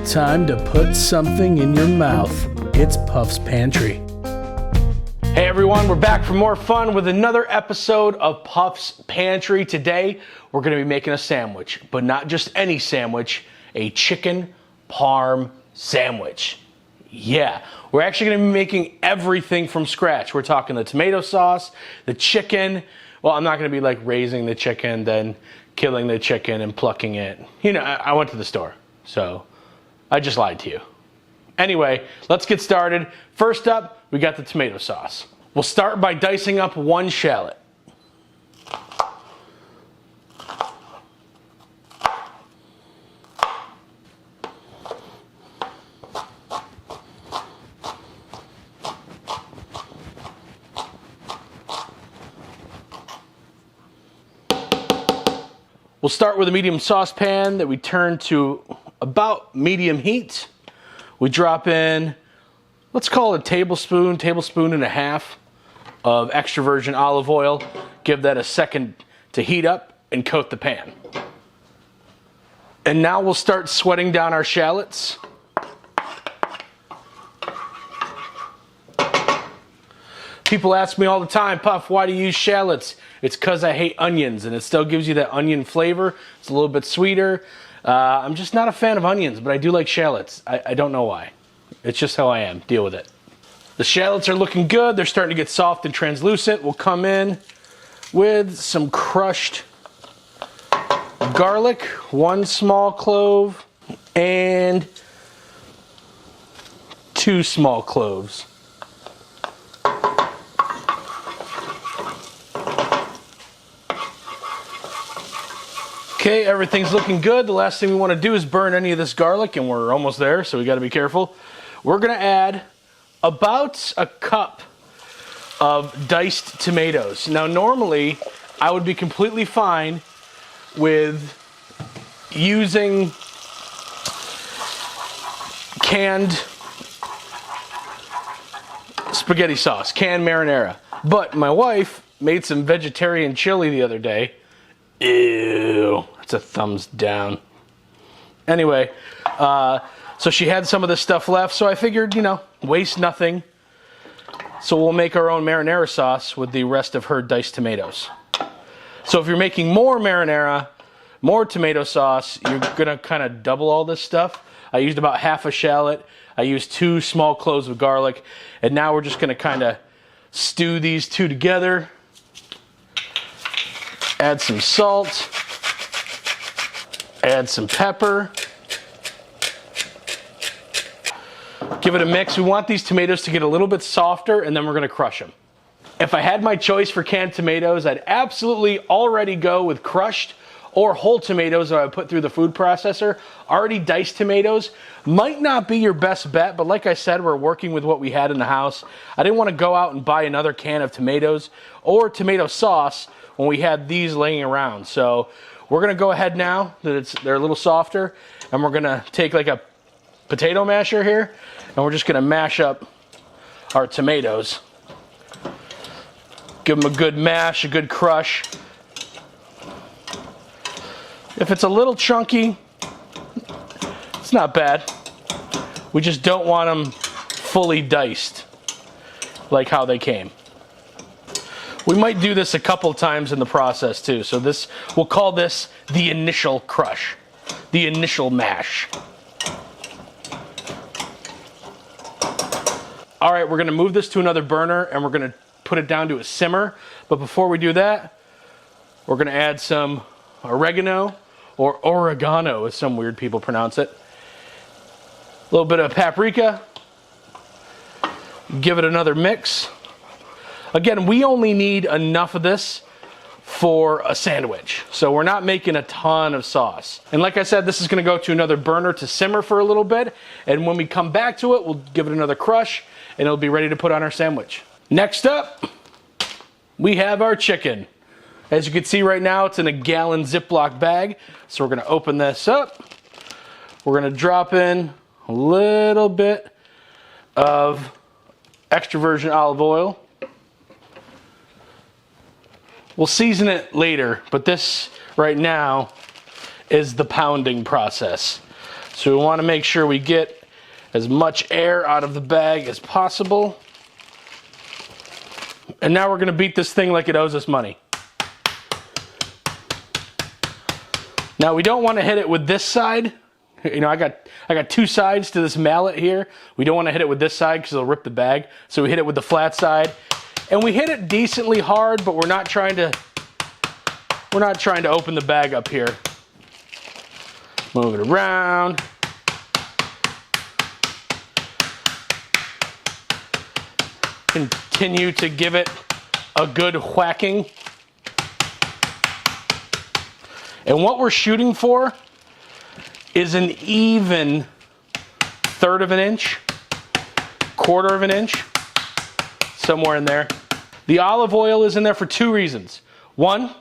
Time to put something in your mouth. It's Puff's Pantry. Hey everyone, we're back for more fun with another episode of Puff's Pantry. Today, we're gonna be making a sandwich, but not just any sandwich, a chicken parm sandwich. Yeah, we're actually gonna be making everything from scratch. We're talking the tomato sauce, the chicken. Well, I'm not gonna be like raising the chicken, then killing the chicken and plucking it. You know, I went to the store, so I just lied to you. Anyway, let's get started. First up, we got the tomato sauce. We'll start by dicing up one shallot. We'll start with a medium saucepan that we turn to about medium heat. We drop in, let's call it a tablespoon and a half of extra virgin olive oil. Give that a second to heat up and coat the pan. And now we'll start sweating down our shallots. People ask me all the time, Puff, why do you use shallots? It's because I hate onions, and it still gives you that onion flavor. It's a little bit sweeter. I'm just not a fan of onions, but I do like shallots. I don't know why. It's just how I am. Deal with it. The shallots are looking good. They're starting to get soft and translucent. We'll come in with some crushed garlic, 1 small clove, and 2 small cloves. Okay, everything's looking good. The last thing we want to do is burn any of this garlic, and we're almost there, so we got to be careful. We're going to add about a cup of diced tomatoes. Now, normally, I would be completely fine with using canned spaghetti sauce, canned marinara. But my wife made some vegetarian chili the other day. Ew, that's a thumbs down. Anyway, so she had some of this stuff left, so I figured, you know, waste nothing. So we'll make our own marinara sauce with the rest of her diced tomatoes. So if you're making more marinara, more tomato sauce, you're gonna kind of double all this stuff. I used about half a shallot. I used 2 small cloves of garlic, and now we're just gonna kind of stew these two together. Add some salt, add some pepper. Give it a mix. We want these tomatoes to get a little bit softer, and then we're gonna crush them. If I had my choice for canned tomatoes, I'd absolutely already go with crushed or whole tomatoes that I would put through the food processor. Already diced tomatoes might not be your best bet, but like I said, we're working with what we had in the house. I didn't want to go out and buy another can of tomatoes or tomato sauce when we had these laying around. So we're gonna go ahead now that they're a little softer, and we're gonna take like a potato masher here, and we're just gonna mash up our tomatoes. Give them a good mash, a good crush. If it's a little chunky, it's not bad. We just don't want them fully diced like how they came. We might do this a couple times in the process too. So this, we'll call this the initial crush, the initial mash. All right, we're gonna move this to another burner, and we're gonna put it down to a simmer. But before we do that, we're gonna add some oregano, or oregano as some weird people pronounce it. A little bit of paprika. Give it another mix. Again, we only need enough of this for a sandwich, so we're not making a ton of sauce. And like I said, this is gonna go to another burner to simmer for a little bit, and when we come back to it, we'll give it another crush, and it'll be ready to put on our sandwich. Next up, we have our chicken. As you can see right now, it's in a gallon Ziploc bag, so we're gonna open this up. We're gonna drop in a little bit of extra virgin olive oil. We'll season it later, but this right now is the pounding process. So we want to make sure we get as much air out of the bag as possible. And now we're going to beat this thing like it owes us money. Now we don't want to hit it with this side. You know, I got two sides to this mallet here. We don't want to hit it with this side because it'll rip the bag. So we hit it with the flat side. And we hit it decently hard, but we're not trying to open the bag up here. Move it around. Continue to give it a good whacking. And what we're shooting for is an even 1/3 of an inch, 1/4 of an inch, somewhere in there. The olive oil is in there for 2 reasons. One,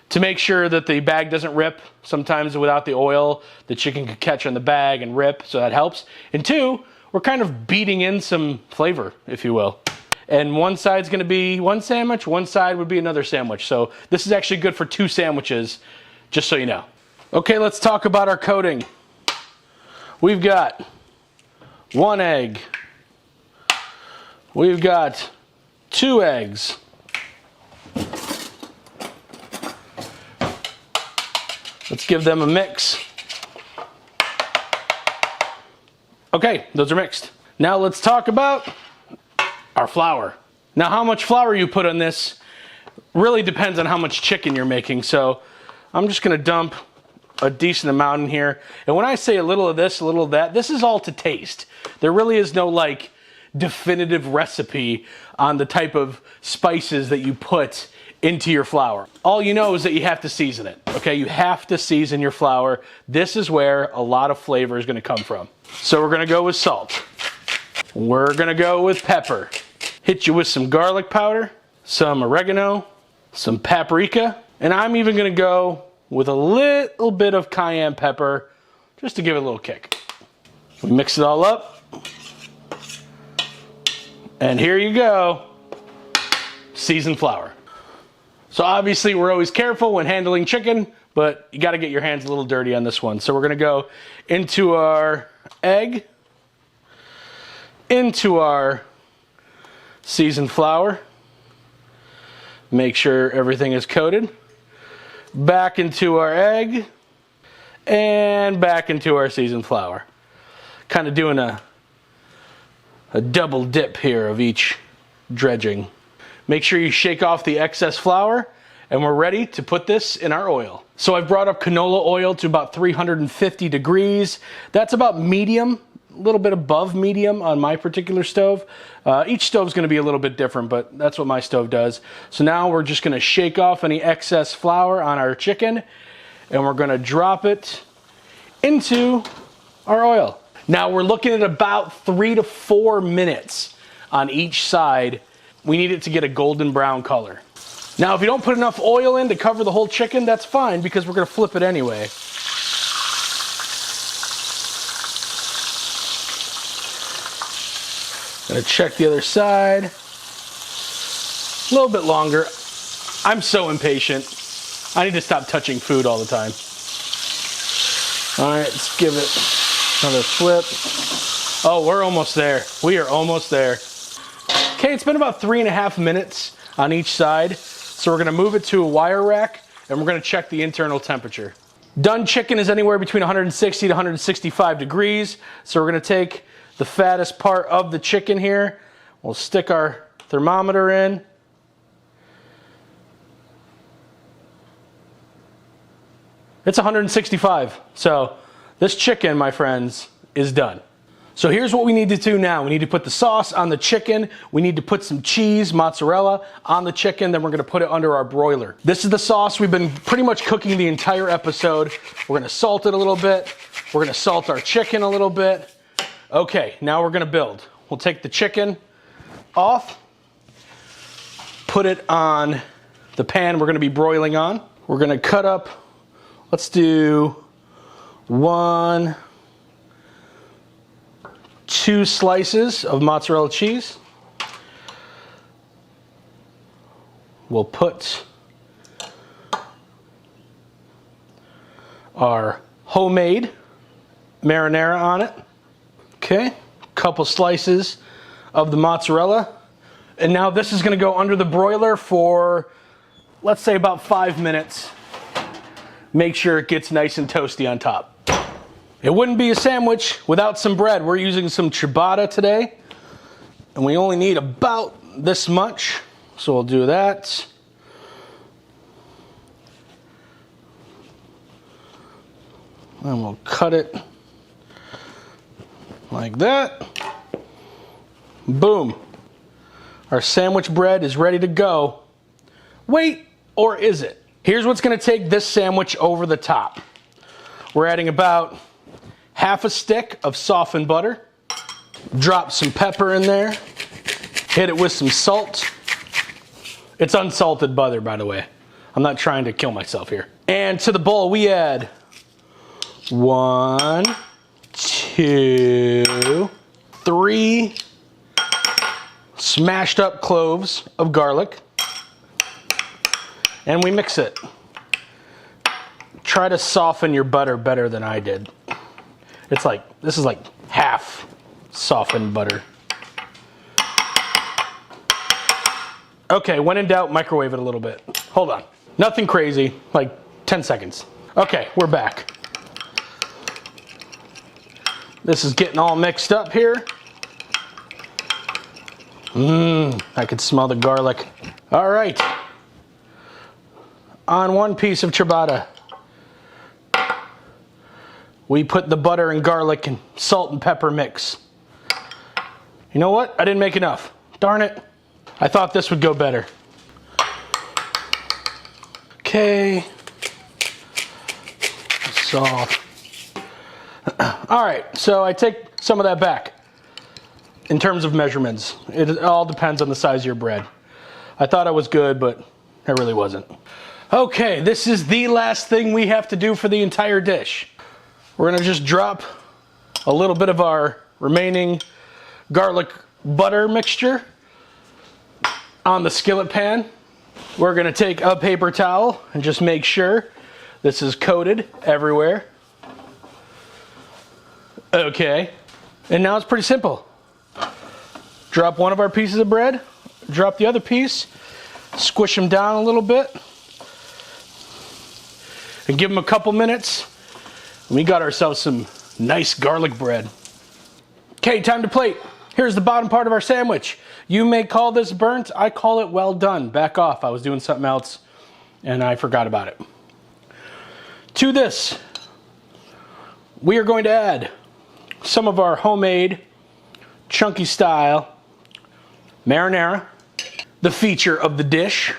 to make sure that the bag doesn't rip. Sometimes without the oil, the chicken could catch on the bag and rip, so that helps. And 2, we're kind of beating in some flavor, if you will. And one side's gonna be one sandwich, one side would be another sandwich. So this is actually good for 2 sandwiches, just so you know. Okay, let's talk about our coating. We've got 1 egg. We've got 2 eggs. Let's give them a mix. Okay, those are mixed. Now let's talk about our flour. Now how much flour you put on this really depends on how much chicken you're making. So I'm just gonna dump a decent amount in here. And when I say a little of this, a little of that, this is all to taste. There really is no like definitive recipe on the type of spices that you put into your flour. All you know is that you have to season it, okay? You have to season your flour. This is where a lot of flavor is gonna come from. So we're gonna go with salt. We're gonna go with pepper. Hit you with some garlic powder, some oregano, some paprika, and I'm even gonna go with a little bit of cayenne pepper just to give it a little kick. We mix it all up. And here you go, seasoned flour. So obviously we're always careful when handling chicken, but you gotta get your hands a little dirty on this one. So we're gonna go into our egg, into our seasoned flour, make sure everything is coated, back into our egg, and back into our seasoned flour. Kind of doing a double dip here of each dredging. Make sure you shake off the excess flour, and we're ready to put this in our oil. So I've brought up canola oil to about 350 degrees. That's about medium, a little bit above medium on my particular stove. Each stove's gonna be a little bit different, but that's what my stove does. So now we're just gonna shake off any excess flour on our chicken, and we're gonna drop it into our oil. Now we're looking at about 3 to 4 minutes on each side. We need it to get a golden brown color. Now if you don't put enough oil in to cover the whole chicken, that's fine because we're gonna flip it anyway. Gonna check the other side. A little bit longer. I'm so impatient. I need to stop touching food all the time. All right, let's give it another flip. Oh, we're almost there. We are almost there. Okay, it's been about 3.5 minutes on each side. So we're gonna move it to a wire rack and we're gonna check the internal temperature. Done chicken is anywhere between 160 to 165 degrees. So we're gonna take the fattest part of the chicken here. We'll stick our thermometer in. It's 165. So this chicken, my friends, is done. So here's what we need to do now. We need to put the sauce on the chicken. We need to put some cheese, mozzarella, on the chicken. Then we're gonna put it under our broiler. This is the sauce we've been pretty much cooking the entire episode. We're gonna salt it a little bit. We're gonna salt our chicken a little bit. Okay, now we're gonna build. We'll take the chicken off, put it on the pan we're gonna be broiling on. We're gonna cut up, let's do 2 slices of mozzarella cheese. We'll put our homemade marinara on it. Okay, couple slices of the mozzarella. And now this is gonna go under the broiler for, let's say, about 5 minutes. Make sure it gets nice and toasty on top. It wouldn't be a sandwich without some bread. We're using some ciabatta today, and we only need about this much, so we'll do that. And we'll cut it like that. Boom. Our sandwich bread is ready to go. Wait, or is it? Here's what's gonna take this sandwich over the top. We're adding about half a stick of softened butter. Drop some pepper in there. Hit it with some salt. It's unsalted butter, by the way. I'm not trying to kill myself here. And to the bowl we add 1, 2, 3 smashed up cloves of garlic. And we mix it. Try to soften your butter better than I did. It's like, this is like half softened butter. Okay, when in doubt, microwave it a little bit. Hold on. Nothing crazy, like 10 seconds. Okay, we're back. This is getting all mixed up here. I could smell the garlic. All right. On one piece of ciabatta, we put the butter and garlic and salt and pepper mix. You know what? I didn't make enough. Darn it. I thought this would go better. Okay. Soft. All right, so I take some of that back in terms of measurements. It all depends on the size of your bread. I thought I was good, but it really wasn't. Okay, this is the last thing we have to do for the entire dish. We're gonna just drop a little bit of our remaining garlic butter mixture on the skillet pan. We're gonna take a paper towel and just make sure this is coated everywhere. Okay, and now it's pretty simple. Drop one of our pieces of bread, drop the other piece, squish them down a little bit, and give them a couple minutes. And we got ourselves some nice garlic bread. Okay, time to plate. Here's the bottom part of our sandwich. You may call this burnt, I call it well done. Back off, I was doing something else and I forgot about it. To this, we are going to add some of our homemade chunky style marinara, the feature of the dish,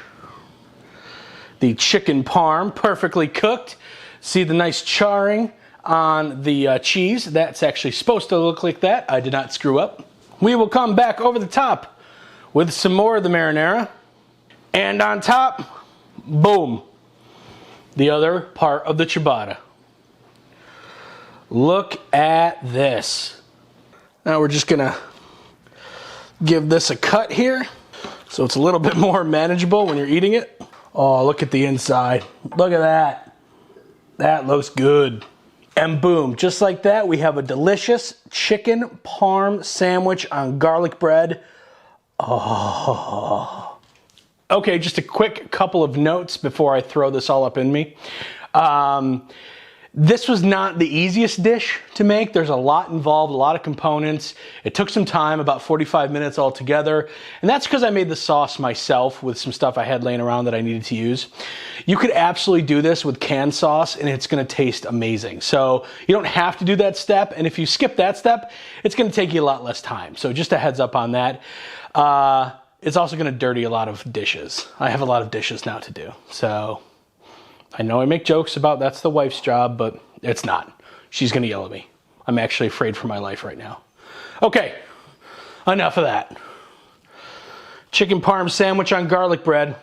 the chicken parm, perfectly cooked. See the nice charring on the cheese. That's actually supposed to look like that. I did not screw up. We will come back over the top with some more of the marinara. And on top, boom, the other part of the ciabatta. Look at this. Now we're just gonna give this a cut here so it's a little bit more manageable when you're eating it. Oh, look at the inside. Look at that. That looks good. And boom, just like that, we have a delicious chicken parm sandwich on garlic bread. Oh. Okay, just a quick couple of notes before I throw this all up in me. This was not the easiest dish to make. There's a lot involved, a lot of components. It took some time, about 45 minutes altogether. And that's because I made the sauce myself with some stuff I had laying around that I needed to use. You could absolutely do this with canned sauce and it's gonna taste amazing. So you don't have to do that step. And if you skip that step, it's gonna take you a lot less time. So just a heads up on that. It's also gonna dirty a lot of dishes. I have a lot of dishes now to do. So I know I make jokes about that's the wife's job, but it's not. She's gonna yell at me. I'm actually afraid for my life right now. Okay, enough of that. Chicken parm sandwich on garlic bread.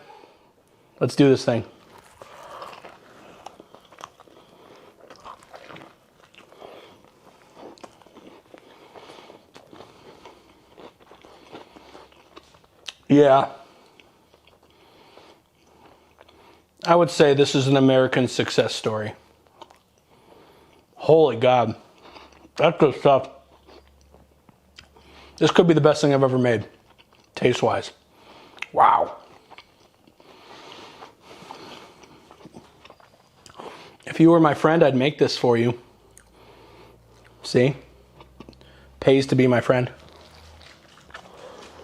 Let's do this thing. Yeah. I would say this is an American success story. Holy God. That's good stuff. This could be the best thing I've ever made, taste-wise. Wow. If you were my friend, I'd make this for you. See? Pays to be my friend.